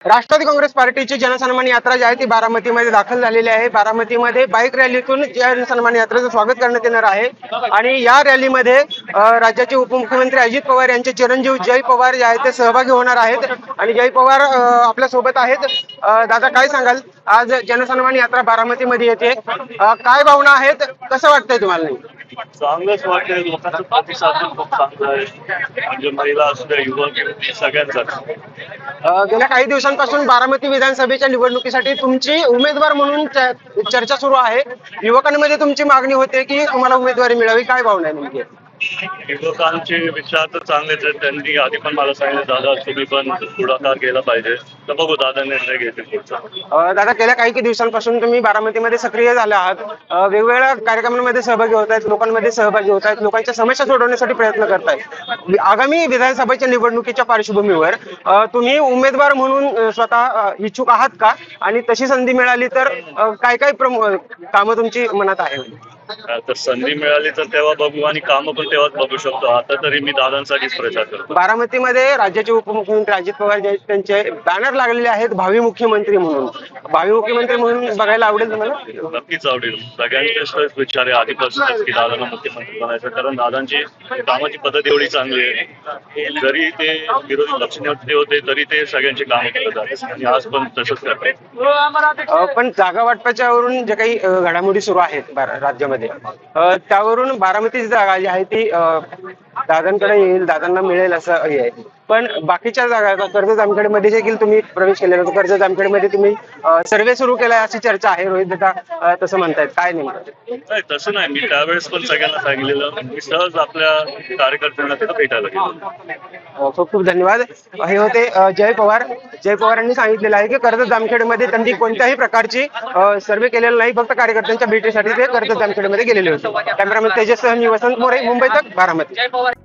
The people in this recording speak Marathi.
राष्ट्रवादी काँग्रेस पार्टीची जनसन्मान यात्रा जी आहे ती बारामतीमध्ये दाखल झालेली आहे। बारामतीमध्ये बाईक रॅलीतून जनसन्मान यात्रेचं स्वागत करण्यात येणार आहे आणि या रॅलीमध्ये राज्याचे उपमुख्यमंत्री अजित पवार यांचे चिरंजीव जय पवार जे आहेत ते सहभागी होणार आहेत आणि जय पवार आपल्या सोबत आहेत। दादा काय सांगाल, आज जनसन्मान यात्रा बारामतीमध्ये येते, काय भावना आहेत, कसं वाटतंय तुम्हाला? चांगलंच वाटतंय, लोकांचा प्रतिसाद खूप चांगला आहे, म्हणजे महिला असू द्या, युवक सगळ्यांचाच। गेल्या काही दिवसांपासून बारामती विधानसभेच्या निवडणुकीसाठी तुमची उमेदवार म्हणून चर्चा सुरू आहे। युवकांमध्ये तुमची मागणी होते की तुम्हाला उमेदवारी मिळावी, काय भावना आहे नेमकी? युवकांचे विचार तर चांगलेच आहेत, त्यांनी आधी पण मला सांगितलं दादा तुम्ही पण पुढाकार गेला पाहिजे, तर बघू दादा निर्णय घेतील पुढचा। दादा गेल्या काही दिवसांपासून तुम्ही बारामतीमध्ये सक्रिय झाले आहात, वेगवेगळ्या कार्यक्रमांमध्ये सहभागी होत आहेत, लोकांमध्ये सहभागी होत आहेत, लोकांच्या समस्या सोडवण्यासाठी प्रयत्न करतायत। आगामी विधानसभेच्या निवडणुकीच्या पार्श्वभूमीवर तुम्ही उमेदवार म्हणून स्वतः इच्छुक आहात का, आणि तशी संधी मिळाली तर काय काय कामं तुमची मनात आहे? तर संधी मिळाली तर तेव्हा बघू, आणि कामं पण तेव्हाच बघू शकतो। आता तरी मी दादांसाठीच प्रचार करतो। बारामतीमध्ये राज्याचे उपमुख्यमंत्री अजित पवार जे त्यांचे बॅनर लागलेले आहेत भावी मुख्यमंत्री म्हणून, भावी मुख्यमंत्री म्हणून बघायला आवडेल तुम्हाला? नक्कीच आवडेल, सगळ्यांचे विचार आहे आधीपासूनच की दादांना मुख्यमंत्री बनायचं, कारण दादांची कामाची पद्धत एवढी चांगली आहे, जरी ते विरोधी पक्षनेते होते तरी ते सगळ्यांची कामं करत आहेत आणि आज पण तसंच करतात। पण जागा वाटपाच्यावरून जे काही घडामोडी सुरू आहेत राज्यामध्ये, त्यावरून बारामतीची जागा जी आहे ती दादांकडे येईल, दादांना मिळेल असं आहे। पण बाकीच्या जागा कर्जत जामखेडमध्ये देखील तुम्ही प्रवेश केलेला, कर्जत जामखेडमध्ये तुम्ही सर्वे सुरू केलाय अशी चर्चा आहे, रोहित दादा तसं म्हणतायत, काय नेमकं? नाही तसं नाही, मी त्यावेळेस पण सगळ्यांना सांगितलेलं, मी सहज आपल्या कार्यकर्त्यांना तिथं भेटायला गेलो। खूप खूप धन्यवाद। हे होते जय पवार। जय पवार यांनी सांगितलेलं आहे की कर्जत जामखेडमध्ये त्यांनी कोणत्याही प्रकारची सर्वे केलेला नाही, फक्त कार्यकर्त्यांच्या भेटीसाठी ते कर्जत जामखेडमध्ये गेलेले होते। कॅमेरामॅन तेजस सह मी वसंत मोरे, मुंबई तक, बारामती।